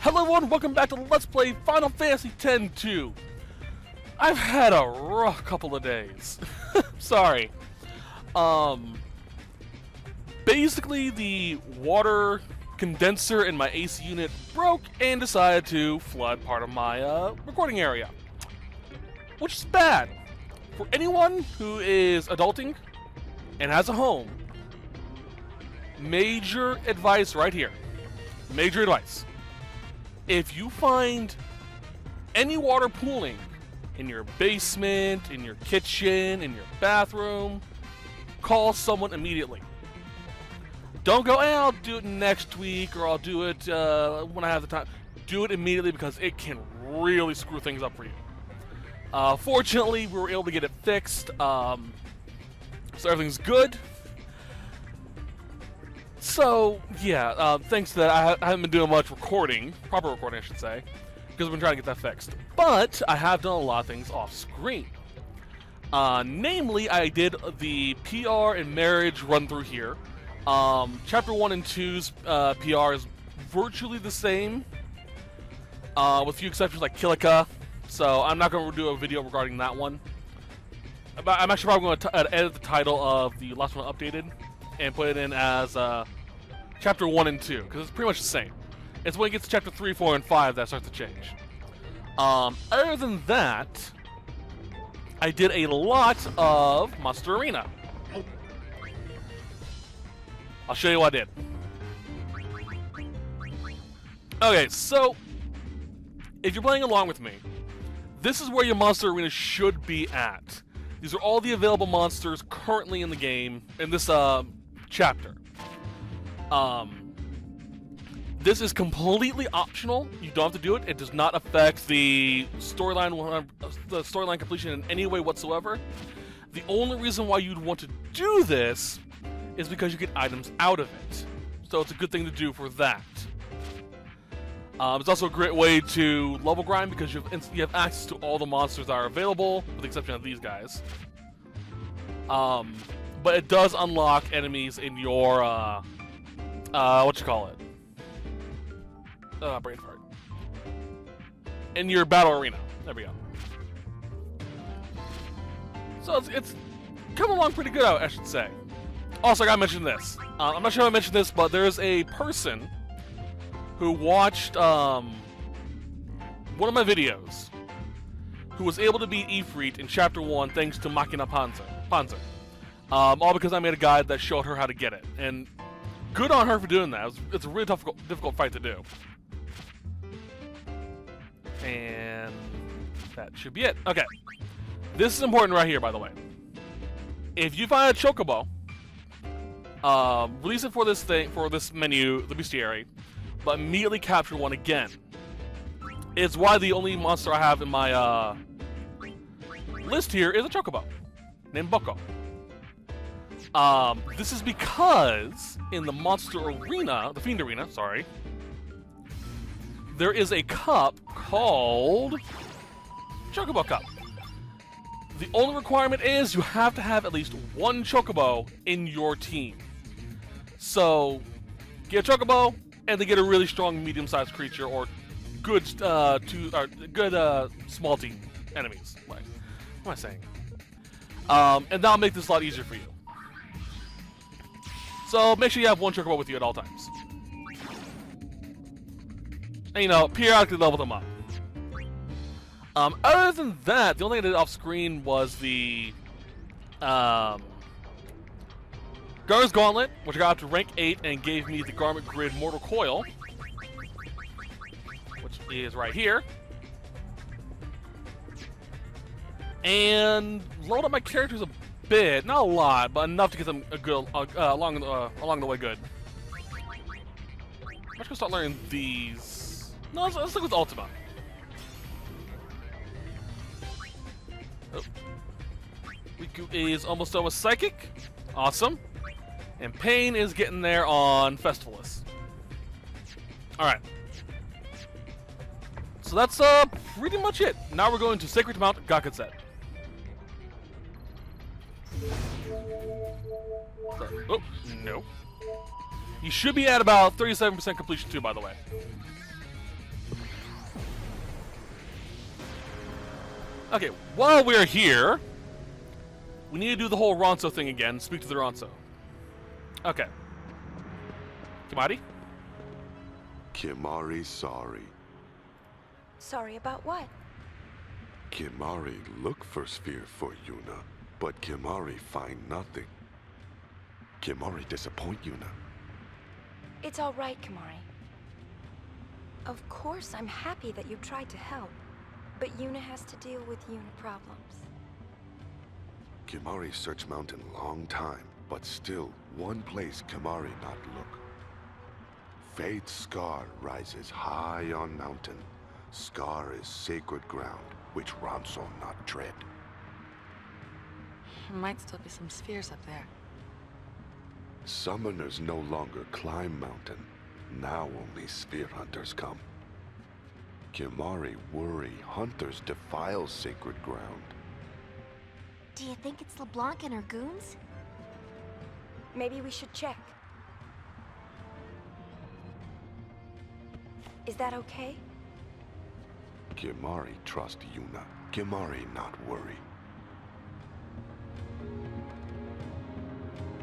Hello everyone, welcome back to Let's Play Final Fantasy X-2. I've had a rough couple of days. Sorry. Basically the water condenser in my AC unit broke and decided to flood part of my recording area. Which is bad. For anyone who is adulting and has a home, major advice right here. Major advice. If you find any water pooling in your basement, in your kitchen, in your bathroom, call someone immediately. Don't go, I'll do it next week, or I'll do it when I have the time. Do it immediately because it can really screw things up for you. Fortunately, we were able to get it fixed, so everything's good. So, yeah, thanks to that, I haven't been doing much recording, proper recording I should say, because I've been trying to get that fixed. But, I have done a lot of things off screen. Namely, I did the PR and marriage run through here. Chapter 1 and 2's PR is virtually the same, with a few exceptions like Kilika, so I'm not going to do a video regarding that one. I'm actually probably going to edit the title of the last one updated and put it in as Chapter 1 and 2, because it's pretty much the same. It's when it gets to Chapter 3, 4, and 5 that starts to change. Other than that, I did a lot of Monster Arena. I'll show you what I did. Okay, so if you're playing along with me, this is where your Monster Arena should be at. These are all the available monsters currently in the game, in this chapter. This is completely optional. You don't have to do it. It does not affect the storyline completion in any way whatsoever. The only reason why you'd want to do this is because you get items out of it. So it's a good thing to do for that. It's also a great way to level grind because you have access to all the monsters that are available, with the exception of these guys. But it does unlock enemies in your, brain fart. In your battle arena. There we go. So it's coming along pretty good, I should say. Also, I gotta mention this. I'm not sure if I mentioned this, but there's a person who watched one of my videos who was able to beat Ifrit in Chapter 1 thanks to Makina Panzer. All because I made a guide that showed her how to get it. And good on her for doing that. It's a really difficult fight to do. And that should be it. Okay. This is important right here, by the way. If you find a Chocobo, release it for this menu, the bestiary, but immediately capture one again. It's why the only monster I have in my list here is a Chocobo named Boko. This is because in the Monster Arena, the Fiend Arena, sorry, there is a cup called Chocobo Cup. The only requirement is you have to have at least one Chocobo in your team. So, get a Chocobo, and they get a really strong medium-sized creature or good small team enemies. Like, what am I saying? And that'll make this a lot easier for you. So make sure you have one Chocobo with you at all times. And, you know, periodically level them up. Other than that, the only thing I did off screen was the Gar's Gauntlet, which I got up to rank 8 and gave me the Garment Grid Mortal Coil, which is right here. And load up my characters a bit, not a lot, but enough to get them a good along the way good. I'm just gonna start learning these. No, let's stick with Ultima. Oh. Riku is almost done with Psychic. Awesome. And Pain is getting there on Festivalist. Alright. So that's pretty much it. Now we're going to Sacred Mount Gaketset. Oh, no. You should be at about 37% completion too, by the way. Okay, while we're here, we need to do the whole Ronso thing again. Speak to the Ronso. Okay. Kimari? Kimari sorry. Sorry about what? Kimari look for sphere for Yuna, but Kimari find nothing. Kimari disappoint Yuna. It's all right, Kimari. Of course, I'm happy that you tried to help, but Yuna has to deal with Yuna problems. Kimari search mountain long time, but still one place Kimari not look. Fate's scar rises high on mountain. Scar is sacred ground, which Ronso not tread. There might still be some spheres up there. Summoners no longer climb mountain. Now only sphere hunters come. Kimari worry hunters defile sacred ground. Do you think it's LeBlanc and her goons? Maybe we should check. Is that okay? Kimari trust Yuna. Kimari not worry.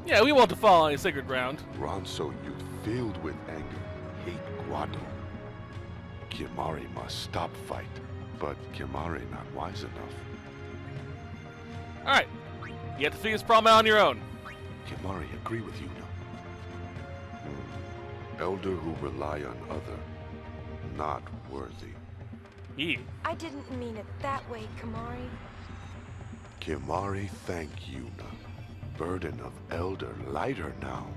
Yeah, we want to fall on sacred ground. Ronso youth filled with anger, hate Guado. Kimari must stop fight, but Kimari not wise enough. Alright. You have to figure this problem out on your own. Kimari agree with Yuna. Elder who rely on other, not worthy. Yeah. I didn't mean it that way, Kimari. Kimari thank Yuna. Burden of elder lighter now.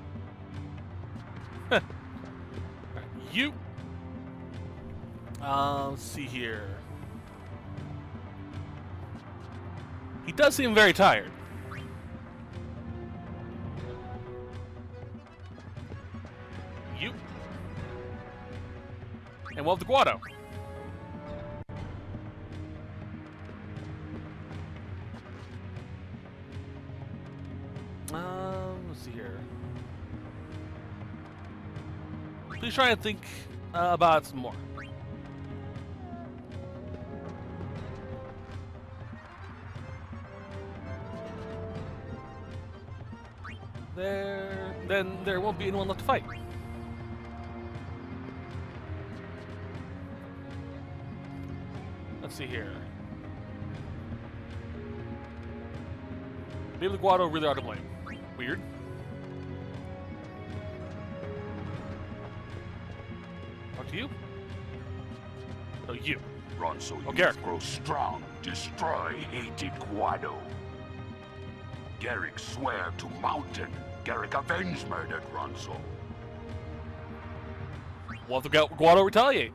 You. Let's see here. He does seem very tired. You. And we'll have the Guado. Let's see here. Please try and think about some more. Then there won't be anyone left to fight. Let's see here. Maybe the Guado really are to blame. Weird. Talk to you? Oh, you. Ronso Oh, youth Garrick. grow strong, destroy hated Guado. Garrick swear to mountain. Garrick avenge murdered Ronso. We'll have the Guado retaliate.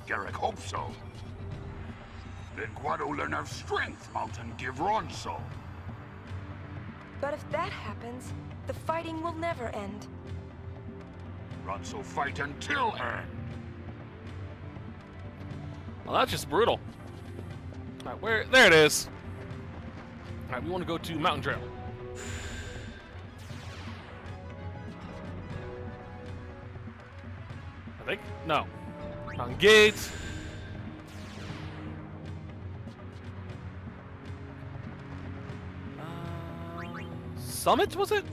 Garrick hope so. Then Guado learn of strength mountain give Ronso. But if that happens, the fighting will never end. Ronso fight until end. Well, that's just brutal. Alright, where? There it is. Alright, we want to go to Mountain Trail. I think? No. Mountain Gates. Summit, was it?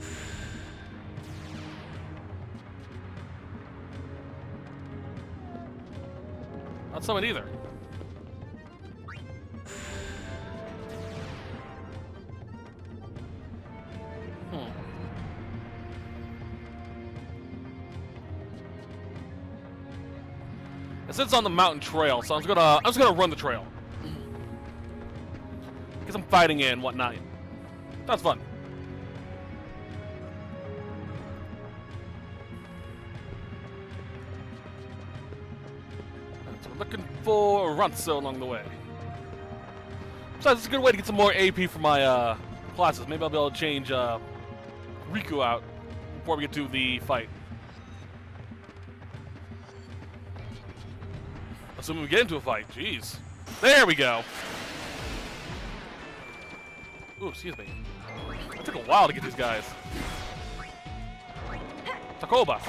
Not Summit either. It says it's on the mountain trail, so I'm just gonna run the trail. Get some fighting in, whatnot. That's fun. So we're looking for Ronso along the way. Besides, it's a good way to get some more AP for my classes. Maybe I'll be able to change Riku out before we get to the fight. Assuming we get into a fight. Jeez. There we go. Ooh, excuse me. It took a while to get these guys. Takoba.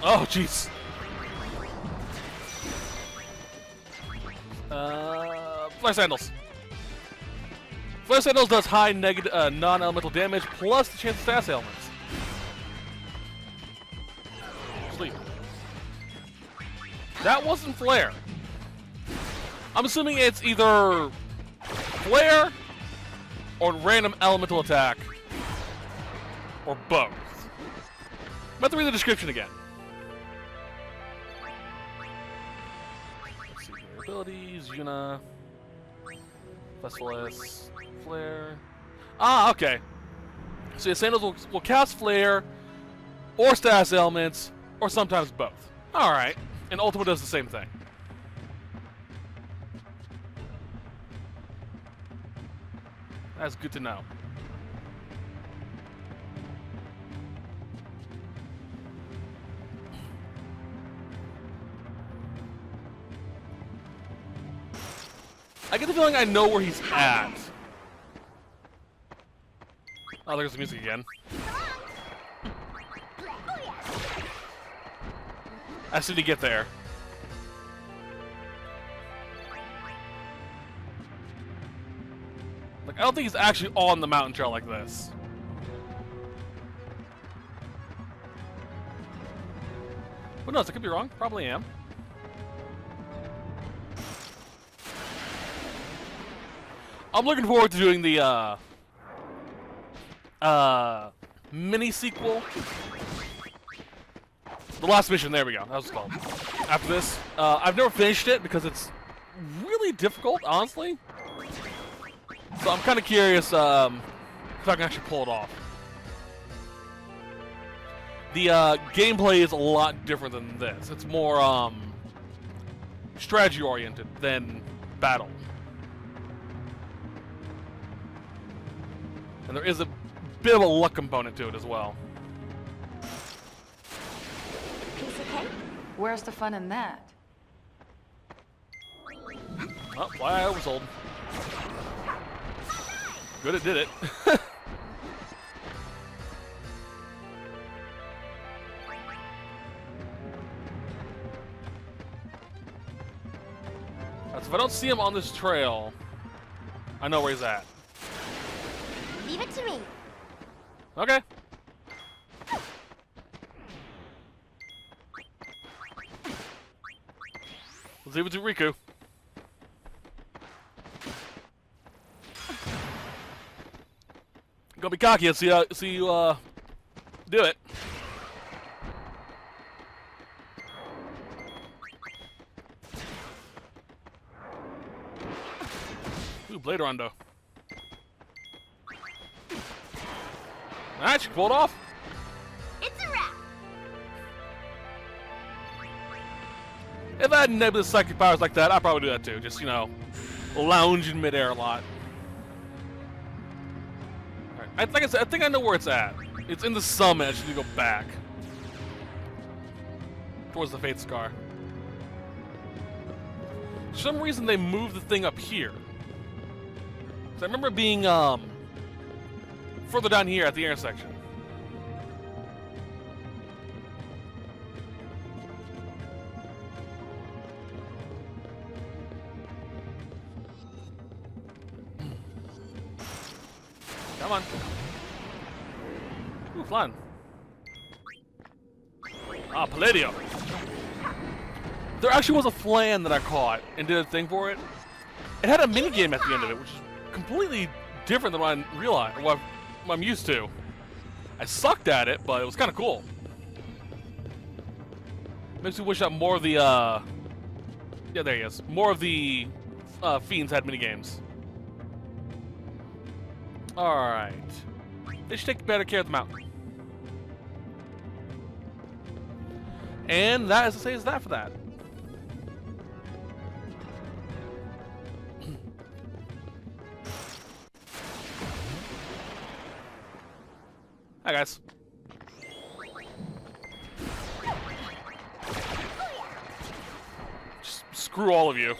Oh, jeez. Flare Sandals. Flare Sandals does high negative non-elemental damage plus the chance of status ailments. Sleep. That wasn't Flare. I'm assuming it's either Flare or random elemental attack. Or both. I'm about to read the description again. Let's see here. Abilities, Yuna, Festivus, Flare. Ah, okay. So your Sandals will cast Flare, or status ailments, or sometimes both. Alright. And Ultima does the same thing. That's good to know. I get the feeling I know where he's at. Oh, there's the music again. I just need to get there. Like, I don't think he's actually on the mountain trail like this. Who knows? I could be wrong. Probably am. I'm looking forward to doing the mini sequel. The last mission, there we go. That was called. After this, I've never finished it because it's really difficult, honestly. So I'm kind of curious if I can actually pull it off. The gameplay is a lot different than this. It's more strategy oriented than battle. And there is a bit of a luck component to it as well. Piece of cake? Where's the fun in that? Oh, why I oversold. Good, it did it. So if I don't see him on this trail, I know where he's at. Leave it to me. Okay. Let's leave it to Riku. Go be cocky and see you do it. Ooh, Blade Rondo. Alright, she pulled off. It's a wrap. If I had nebulous psychic powers like that, I'd probably do that too. Just, you know, lounge in midair a lot. Alright, like I said, I think I know where it's at. It's in the summit. I just need to go back. Towards the Fate Scar. For some reason, they moved the thing up here. So I remember it being, further down here at the intersection. Come on. Ooh, flying. Ah, Palladio. There actually was a flan that I caught and did a thing for it. It had a minigame at the end of it, which is completely different than what I realized, or what I'm used to. I sucked at it, but it was kind of cool. Makes me wish that more of the, yeah, there he is. More of the Fiends had minigames. Alright. They should take better care of the mountain. And that, as I say, is that for that. Hi, guys. Just screw all of you.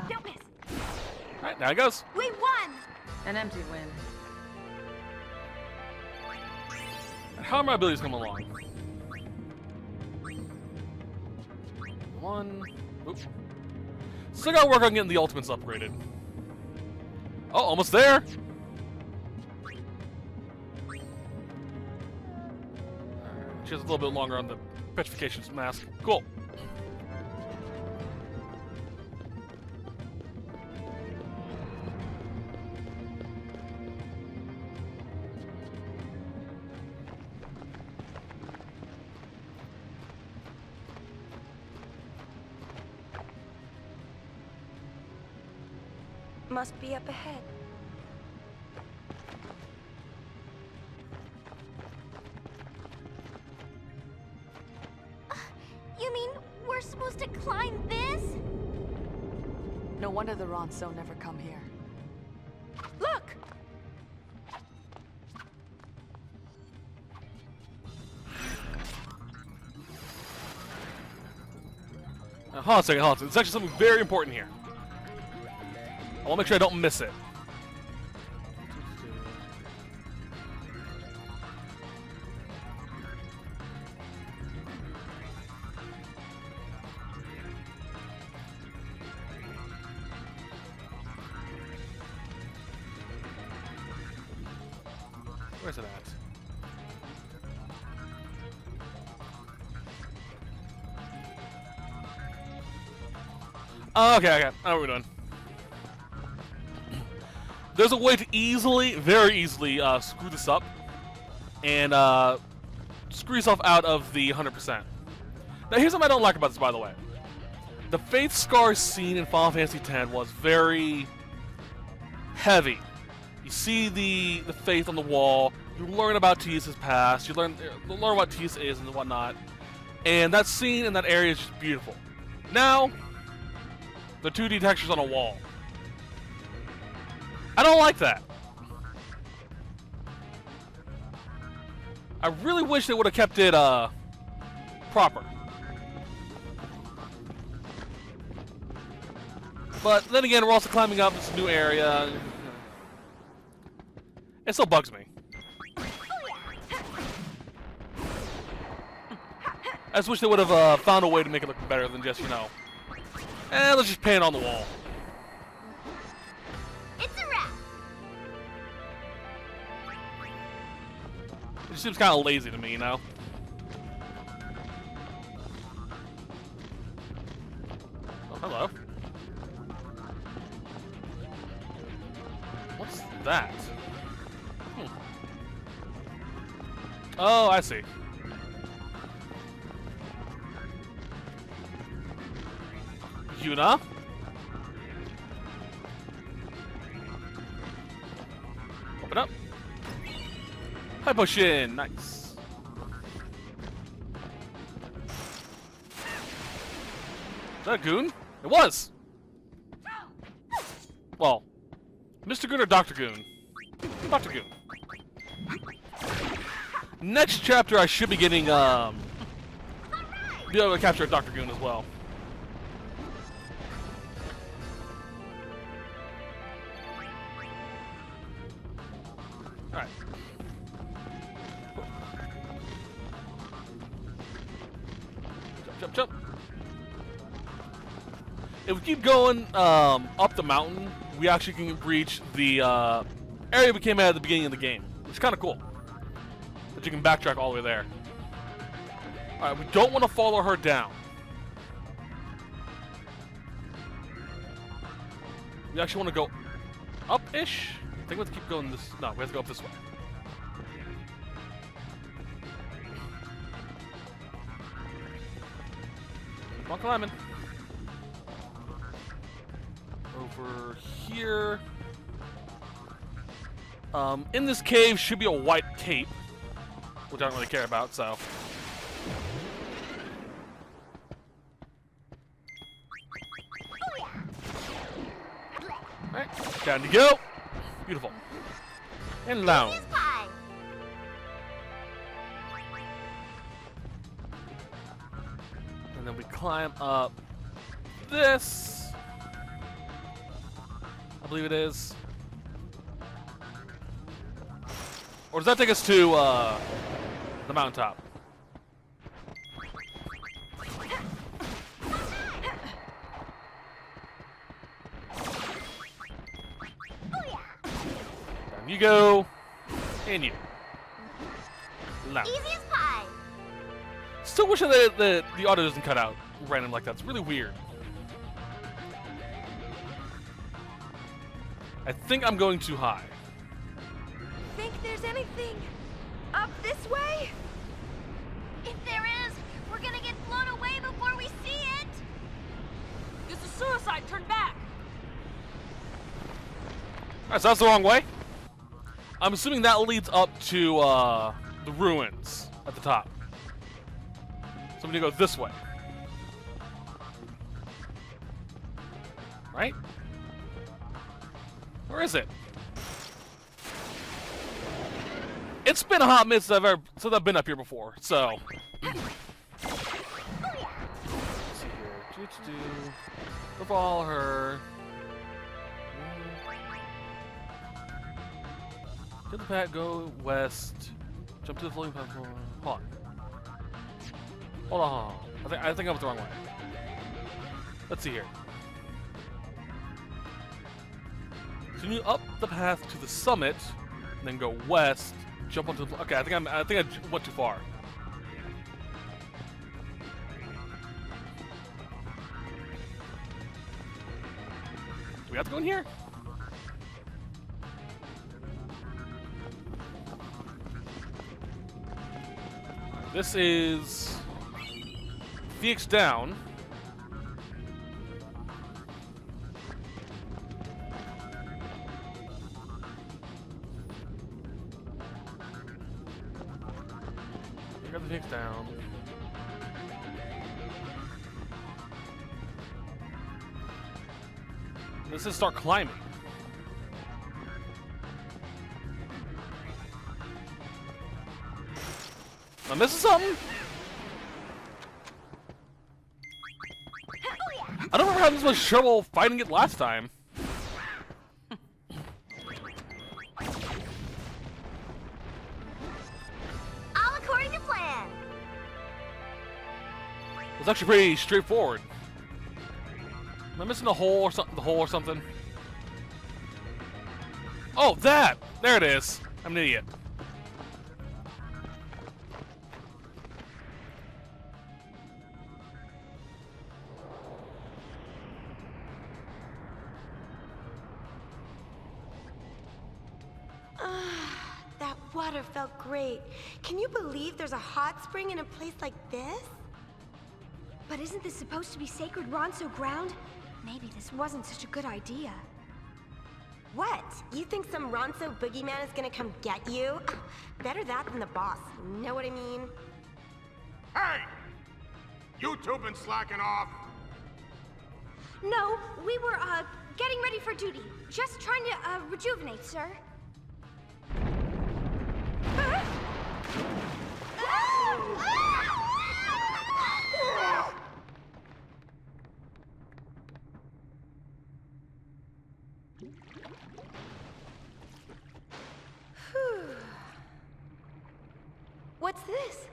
Don't miss. Alright, now it goes. We won. An empty win. How are my abilities coming along? 1, Oops. Still gotta work on getting the ultimates upgraded. Oh, almost there! She has a little bit longer on the petrification mask. Cool. Must be up ahead. You mean we're supposed to climb this? No wonder the Ronso never come here. Look! Hold on a second, hold on. There's actually something very important here. I want to make sure I don't miss it. Where's it at? Oh, okay, I know what we're doing. There's a way to easily, very easily, screw this up and screw yourself out of the 100%. Now, here's something I don't like about this, by the way. The Faith Scar scene in Final Fantasy X was very heavy. You see the faith on the wall. You learn about Tia's past. You learn what Tia is and whatnot. And that scene in that area is just beautiful. Now, the 2D textures on a wall. I don't like that. I really wish they would have kept it proper. But then again, we're also climbing up this new area. It still bugs me. I just wish they would have found a way to make it look better than just, you know, let's just paint on the wall. It seems kind of lazy to me, you know? Oh, hello. What's that? Oh, I see. Yuna? Open up. High potion, nice. Is that a goon? It was! Well, Mr. Goon or Dr. Goon? Dr. Goon. Next chapter I should be getting, be able to capture Dr. Goon as well. Alright. Jump, jump. If we keep going up the mountain, we actually can reach the area we came at the beginning of the game, which is kind of cool. But you can backtrack all the way there. Alright, we don't want to follow her down. We actually want to go up-ish? I think we have to keep going this... No, we have to go up this way. Keep on climbing. Over here. In this cave should be a white cape, which I don't really care about, so. Alright, down to go. Beautiful. And down. And then we climb up this. I believe it is. Or does that take us to the mountaintop? on, you go, and you. Now. Easy as pie. Still wish that the audio doesn't cut out random like that. It's really weird. I think I'm going too high. Think there's anything up this way? If there is, we're gonna get blown away before we see it. This is suicide. Turn back. Alright, so that's the wrong way. I'm assuming that leads up to the ruins at the top. So I'm gonna go this way. Right? Where is it? It's been a hot minute since I've been up here before, so. Let's see here. Follow her. Get the path, go west. Jump to the floating platform. Hold on. Hold on. I think I went the wrong way. Let's see here. So you up the path to the summit, and then go west. Jump onto the. Okay, I think I went too far. Do we have to go in here? This is VX down. I got the VX down. This is start climbing. Am I missing something? I don't remember having this much trouble fighting it last time. All according to plan. It was actually pretty straightforward. Am I missing a hole or something? The hole or something? Oh, that! There it is. I'm an idiot. That water felt great. Can you believe there's a hot spring in a place like this? But isn't this supposed to be sacred Ronso ground? Maybe this wasn't such a good idea. What? You think some Ronso boogeyman is gonna come get you? Better that than the boss. Know what I mean? Hey! You two been slacking off? No, we were, getting ready for duty. Just trying to, rejuvenate, sir. What's this?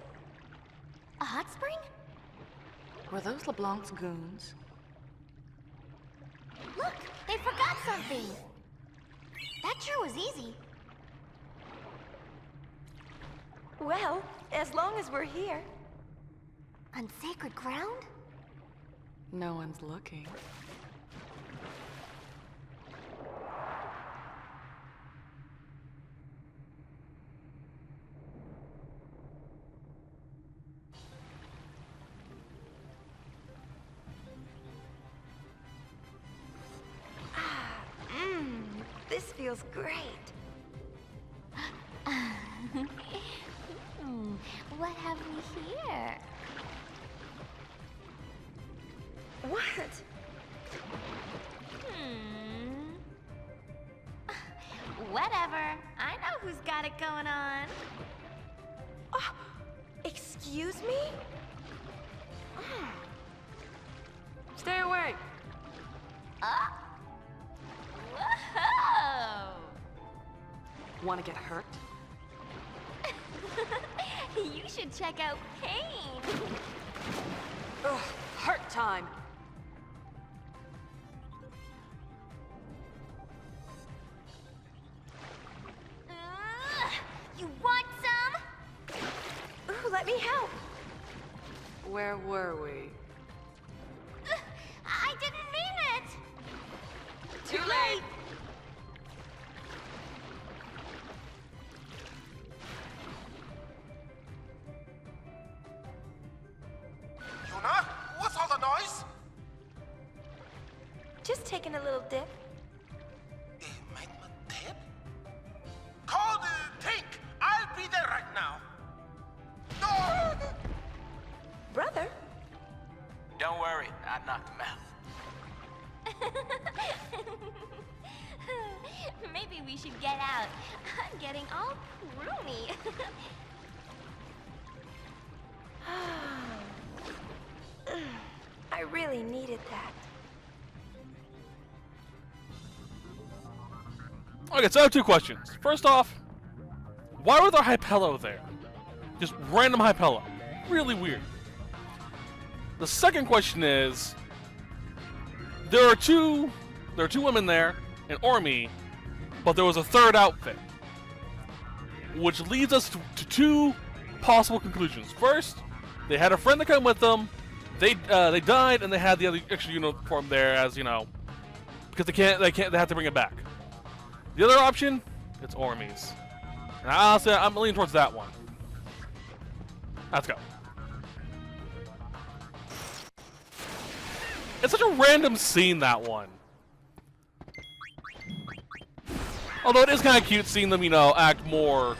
A hot spring? Were those LeBlanc's goons? Look, they forgot something. That sure was easy. Well, as long as we're here. On sacred ground? No one's looking. This feels great. What have we here? What? Whatever. I know who's got it going on. Oh, excuse me? Stay away! Whoa! Want to get hurt? You should check out Pain. Ugh, hurt time! Where were we? I didn't mean it! Too late! Yuna? What's all the noise? Just taking a little dip. Make my tip? Call the tank! I'll be there right now! No! Brother? Don't worry, I knocked him out. Maybe we should get out. I'm getting all roomy. I really needed that. Okay, so I have two questions. First off, why was there Hypello there? Just random Hypello. Really weird. The second question is, there are two women there, and Ormi, but there was a third outfit, which leads us to two possible conclusions. First, they had a friend that came with them. They died, and they had the other extra uniform there, as you know, because they have to bring it back. The other option, it's Ormi's, and honestly, I'm leaning towards that one. Let's go. It's such a random scene, that one. Although it is kind of cute seeing them, act more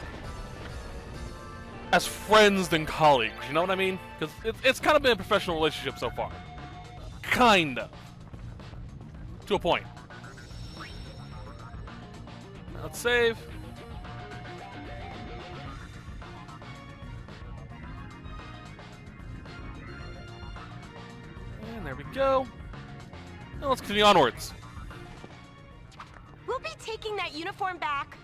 as friends than colleagues, you know what I mean? Because it's kind of been a professional relationship so far. Kind of. To a point. Let's save. And there we go. Now let's continue onwards. We'll be taking that uniform back.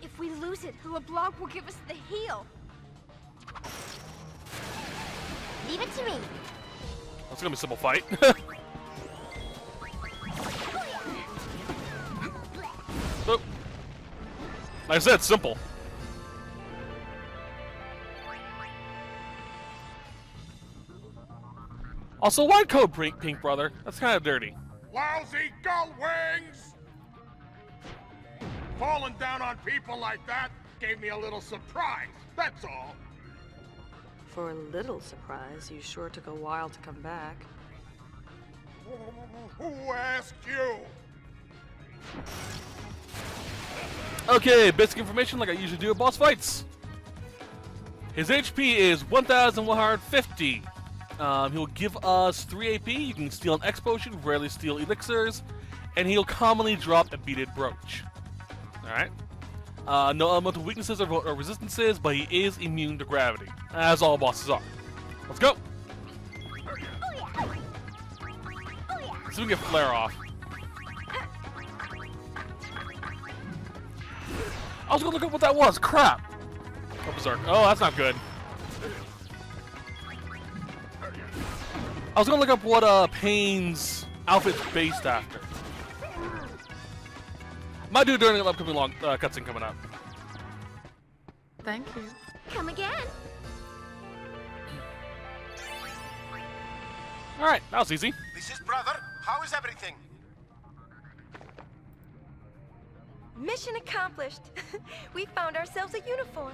If we lose it, LeBlanc will give us the heel. Leave it to me. That's gonna be a simple fight. Oh. Like I said, simple. Also, why code pink, brother? That's kind of dirty. Lousy gull wings! Falling down on people like that gave me a little surprise, that's all. For a little surprise, you sure took a while to come back. Who asked you? Okay, basic information like I usually do at boss fights. His HP is 1,150. He'll give us 3 AP. You can steal an X potion, rarely steal elixirs, and he'll commonly drop a beaded brooch. Alright. No elemental weaknesses or resistances, but he is immune to gravity, as all bosses are. Let's go! So we can get Flare off. I was gonna look up what that was. Crap! Oh, Berserk. Oh, that's not good. I was gonna look up what Payne's outfit's based after. Might do it during an upcoming long cutscene coming up. Thank you. Come again. Alright, that was easy. This is brother. How is everything? Mission accomplished. We found ourselves a uniform.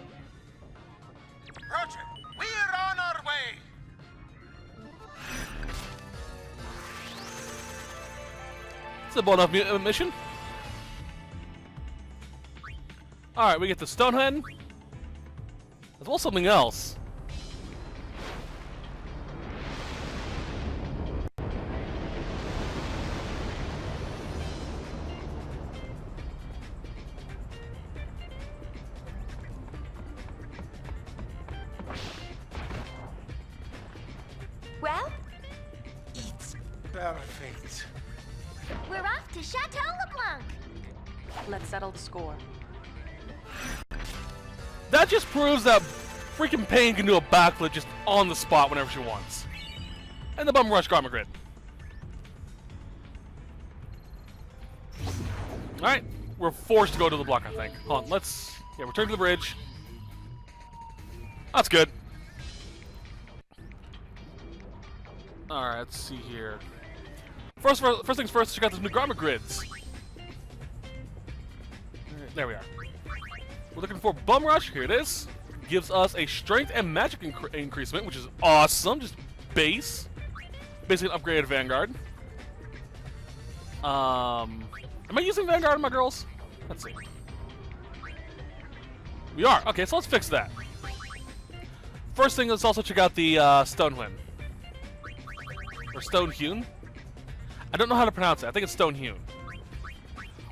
Roger, we're on our way. Simple enough mission. Alright, we get the Stonehead. As well as something else. Well, It's perfect. We're off to Chateau LeBlanc. Let's settle the score. That just proves that freaking Payne can do a backflip just on the spot whenever she wants. And the Bum Rush Karma Grid. Alright, we're forced to go to the block, I think. Hold on, let's return to the bridge. That's good. Alright, let's see here. First things first, check out those new garment grids. Alright, there we are. We're looking for Bum Rush. Here it is. Gives us a strength and magic increasement, which is awesome. Just base. Basically an upgraded Vanguard. Am I using Vanguard on my girls? Let's see. We are. Okay, so let's fix that. First thing, let's also check out the Stonehewn. Or Stonehewn. I don't know how to pronounce it. I think it's Stonehewn.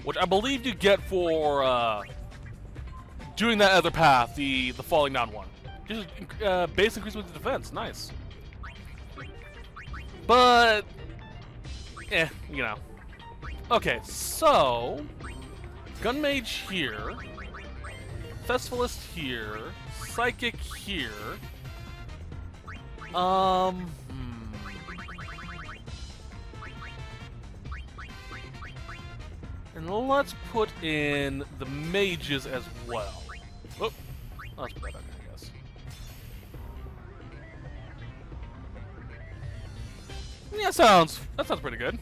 Which I believe you get for doing that other path, the falling down one. Just base increase with the defense. Nice. But, you know. Okay, so Gun Mage here, Festivalist here, Psychic here. And let's put in the mages as well. Oh, let's put that back, I guess. Yeah, that sounds pretty good.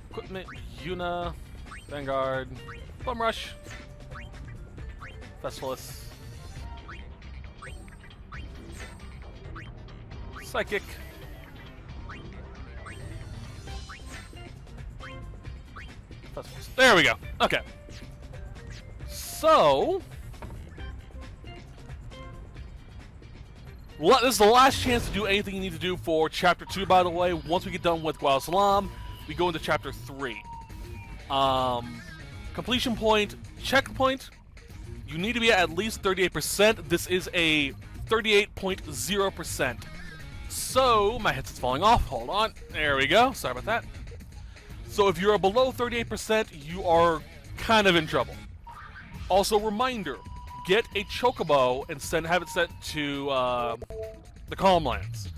Equipment, Yuna, Vanguard, Bum Rush, Festivus, Psychic, Festivus. There we go. Okay. So, this is the last chance to do anything you need to do for Chapter 2, by the way. Once we get done with Gual Salam, we go into Chapter 3. Completion point, checkpoint. You need to be at least 38%. This is a 38.0%. So, my headset's falling off. Hold on. There we go. Sorry about that. So, if you're below 38%, you are kind of in trouble. Also, reminder, get a Chocobo and have it set to the Calm Lands.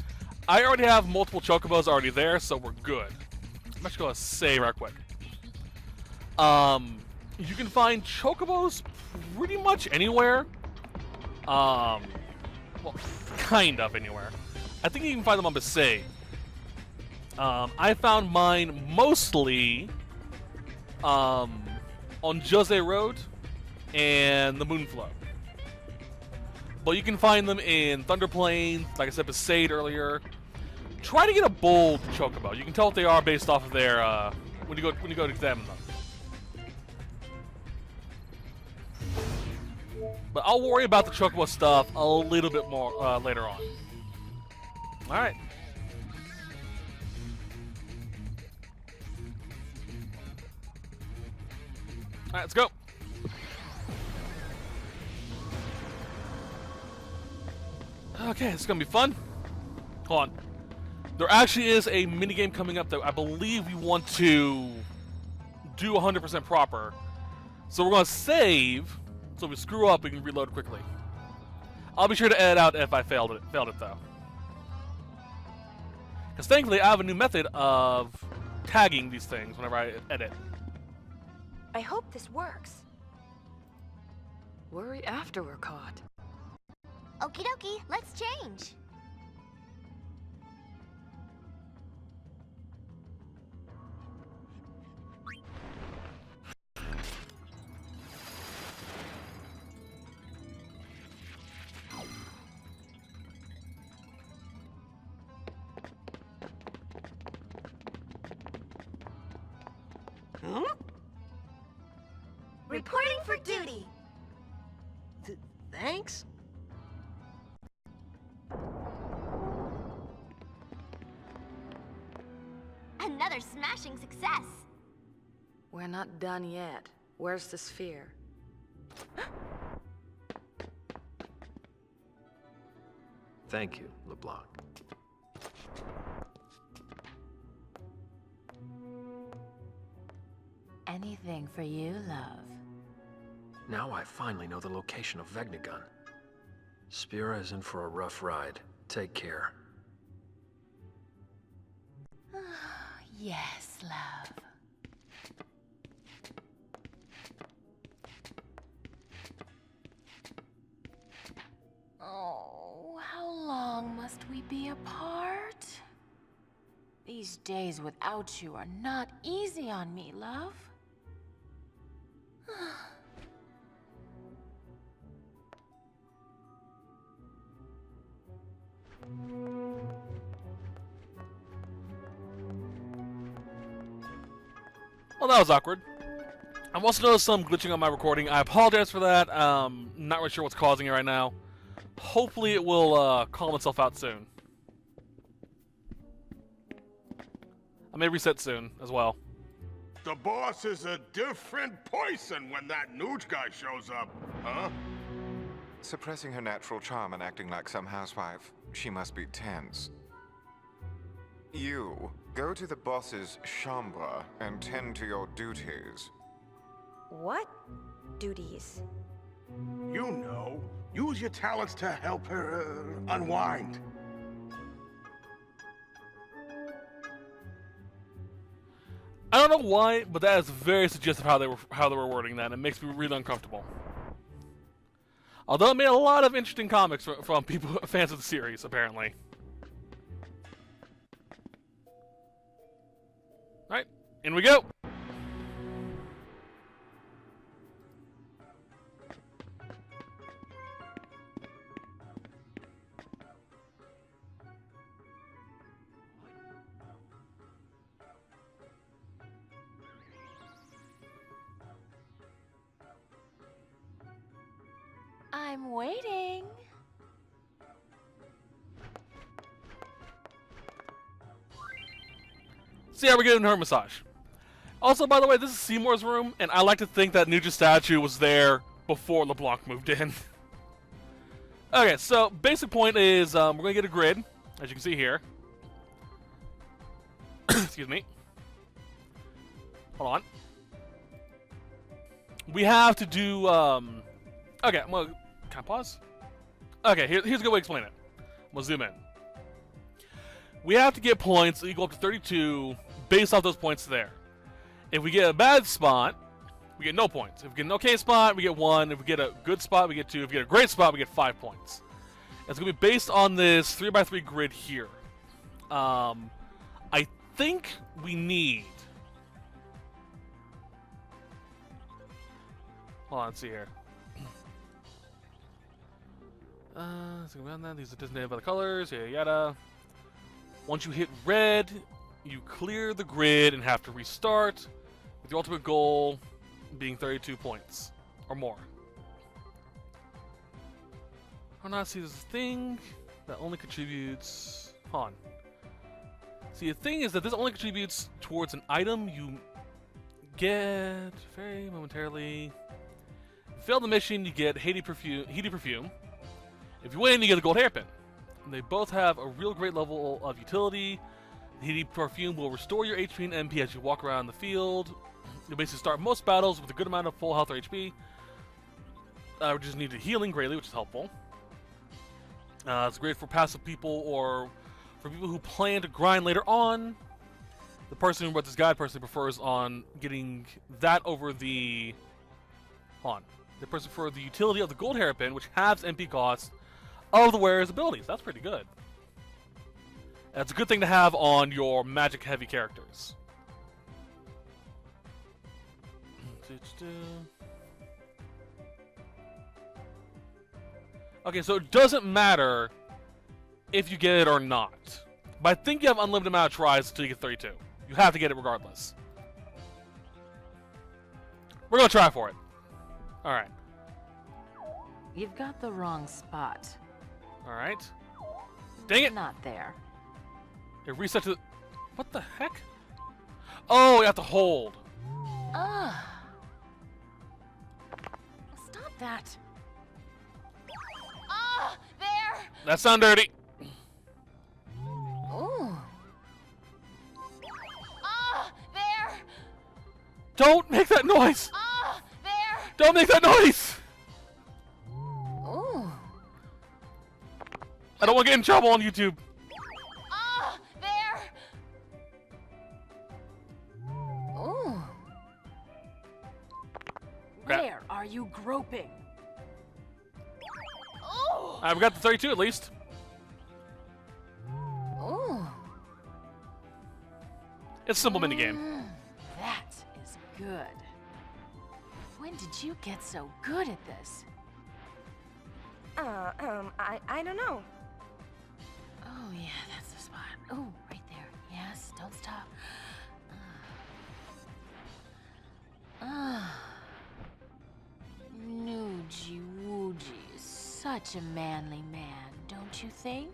I already have multiple Chocobos already there, so we're good. I'm just gonna save right quick. You can find Chocobos pretty much anywhere. Well, kind of anywhere. I think you can find them on Besaid. I found mine mostly on Jose Road and the Moonflow. But you can find them in Thunder Plains, like I said, Besaid earlier. Try to get a bold Chocobo. You can tell what they are based off of their when you go to examine them. But I'll worry about the Chocobo stuff a little bit more later on. All right. All right, let's go. Okay, it's gonna be fun. Hold on. There actually is a minigame coming up that I believe we want to do 100% proper. So we're gonna save, so if we screw up, we can reload quickly. I'll be sure to edit out if I failed it though. Because thankfully, I have a new method of tagging these things whenever I edit. I hope this works. Worry after we're caught. Okie dokie, let's change. Huh? Reporting for duty. Thanks? Another smashing success. We're not done yet. Where's the sphere? Thank you, LeBlanc. Anything for you, love. Now I finally know the location of Vegnagun. Spira is in for a rough ride. Take care. Yes, love. apart? These days without you are not easy on me, love. Well, that was awkward. I've also noticed some glitching on my recording. I apologize for that. Not really sure what's causing it right now. Hopefully it will calm itself out soon. I may reset soon as well. The boss is a different person when that Newt guy shows up, huh? Suppressing her natural charm and acting like some housewife, she must be tense. You, go to the boss's chambre and tend to your duties. What duties? You know, use your talents to help her unwind. I don't know why, but that is very suggestive how they were wording that. It makes me really uncomfortable. Although it made a lot of interesting comics from people fans of the series, apparently. All right, in we go. I'm waiting. See how we're getting her massage. Also, by the way, this is Seymour's room, and I like to think that Nuja's statue was there before LeBlanc moved in. Okay, so basic point is we're going to get a grid, as you can see here. Excuse me. Hold on. We have to do... Okay, well, can I pause? Okay, here's a good way to explain it. We'll zoom in. We have to get points equal up to 32 based off those points there. If we get a bad spot, we get no points. If we get an okay spot, we get 1. If we get a good spot, we get 2. If we get a great spot, we get 5 points. It's going to be based on this 3x3 grid here. I think we need... Hold on, let's see here. So around that, these are designated by the colors, yada yada. Once you hit red, you clear the grid and have to restart, with the ultimate goal being 32 points or more. Oh, now see, there's a thing that only contributes. Hold on. See, the thing is that this only contributes towards an item you get very momentarily. If you fail the mission, you get heated perfume. If you win, you get a gold hairpin. And they both have a real great level of utility. The heated perfume will restore your HP and MP as you walk around the field. You'll basically start most battles with a good amount of full health or HP. We just need healing greatly, which is helpful. It's great for passive people or for people who plan to grind later on. The person who wrote this guide personally prefers on getting that over the... Hold on. The person for the utility of the gold hairpin, which halves MP cost of the wearer's abilities. That's pretty good. That's a good thing to have on your magic-heavy characters. Okay, so it doesn't matter if you get it or not. But I think you have unlimited amount of tries until you get 32. You have to get it regardless. We're going to try for it. Alright. You've got the wrong spot. Alright. Dang it! Not there. It reset to... What the heck? Oh, you have to hold. Stop that. There! That sound dirty. Ooh. There! Don't make that noise! There! Don't make that noise! Ooh. I don't want to get in trouble on YouTube. There! Ooh. Crap. Where are you groping? Ooh. I've got the 32 at least. It's a simple minigame. That is good. When did you get so good at this? I don't know. Oh yeah, that's the spot. Oh, right there. Yes, don't stop. Nuji Wooji is such a manly man, don't you think?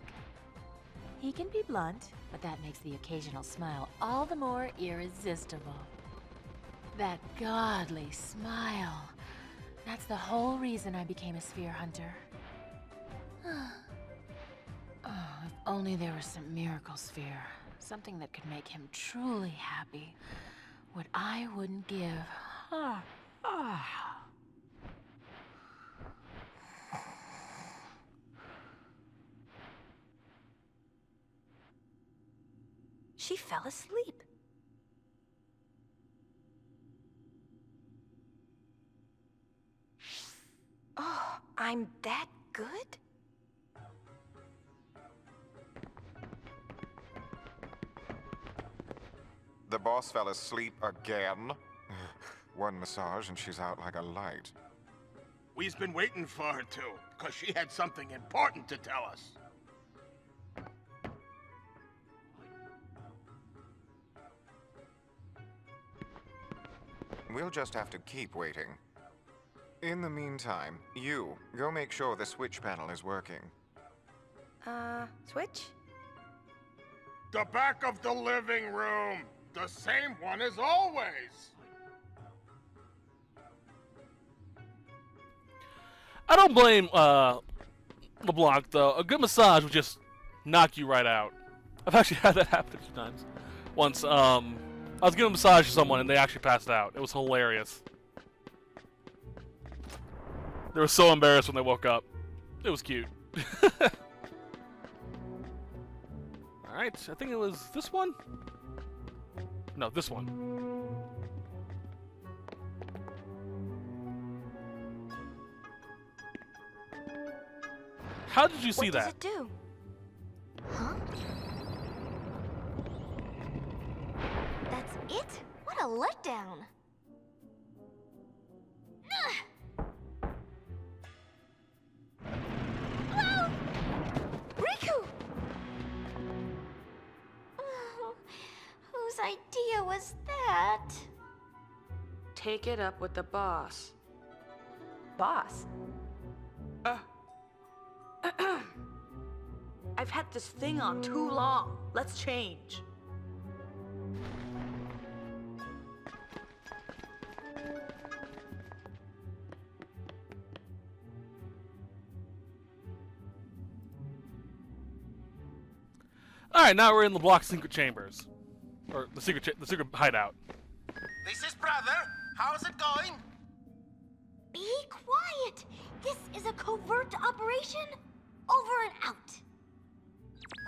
He can be blunt, but that makes the occasional smile all the more irresistible. That godly smile. That's the whole reason I became a sphere hunter. Oh, if only there was some miracle sphere. Something that could make him truly happy. What I wouldn't give. She fell asleep. Oh, I'm that good? The boss fell asleep again. One massage and she's out like a light. We've been waiting for her to, because she had something important to tell us. We'll just have to keep waiting. In the meantime, you go make sure the switch panel is working. Switch? The back of the living room! The same one as always! I don't blame LeBlanc though. A good massage would just knock you right out. I've actually had that happen a few times. Once, I was giving a massage to someone and they actually passed out. It was hilarious. They were so embarrassed when they woke up. It was cute. Alright, I think it was this one? No, this one. How did you see that? What does it do? Huh? That's it? What a letdown. Whoa! Riku! Oh, whose idea was that? Take it up with the boss. Boss? I've had this thing on too long. Let's change. All right, now we're in LeBlanc's secret chambers, or the secret hideout. This is brother. How's it going? Be quiet! This is a covert operation. Over and out.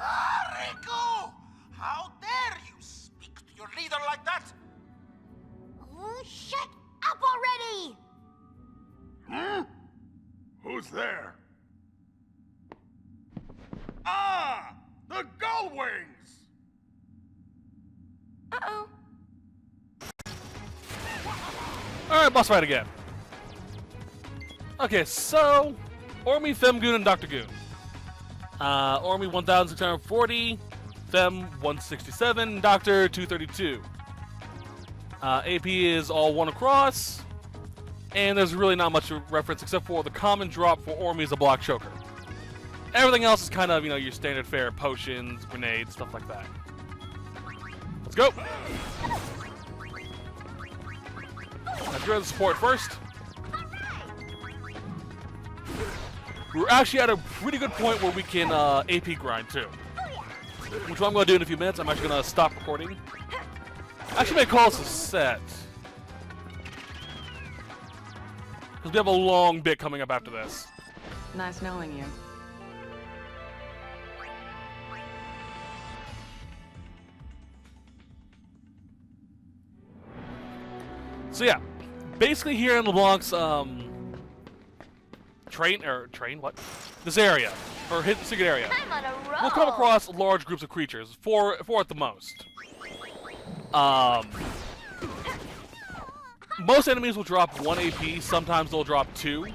Ah, Riku! How dare you speak to your leader like that? Shut up already! Who's there? Ah! The Gull Wings! Uh-oh. Alright, boss fight again. Okay, so Ormi, Femgoon, and Dr. Goon. Ormi 1640, Fem 167, Doctor 232. AP is all one across, and there's really not much reference except for the common drop for Ormi is a block choker. Everything else is kind of, you know, your standard fare, potions, grenades, stuff like that. Let's go! Let's go to the support first. We're actually at a pretty good point where we can AP grind too. Which what I'm going to do in a few minutes. I'm actually going to stop recording. Actually may call this a set. Because we have a long bit coming up after this. Nice knowing you. So yeah, basically here in LeBlanc's this area, or hidden secret area, I'm on a roll. we'll come across large groups of creatures, four at the most. Most enemies will drop 1 AP, sometimes they'll drop 2.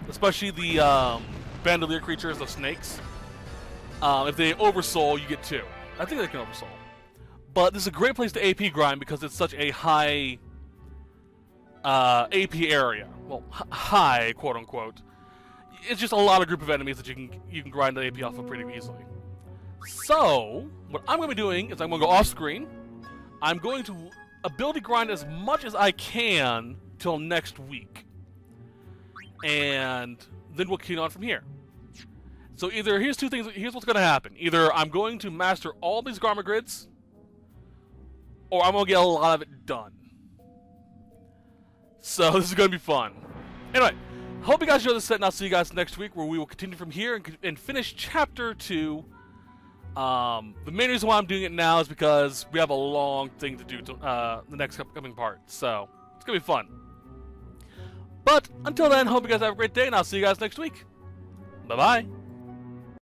Especially the bandolier creatures, the snakes. If they oversoul, you get 2. I think they can oversoul. But this is a great place to AP grind because it's such a high AP area. Well, high, quote unquote. It's just a lot of group of enemies that you can grind the AP off of pretty easily. So, what I'm going to be doing is I'm going to go off screen. I'm going to ability grind as much as I can till next week. And then we'll continue on from here. So either, here's two things, here's what's going to happen. Either I'm going to master all these Garma grids, or I'm going to get a lot of it done. So this is going to be fun. Anyway, hope you guys enjoyed this set, and I'll see you guys next week, where we will continue from here and finish Chapter 2. The main reason why I'm doing it now is because we have a long thing to do to the next upcoming part. So it's going to be fun. But until then, hope you guys have a great day, and I'll see you guys next week. Bye-bye.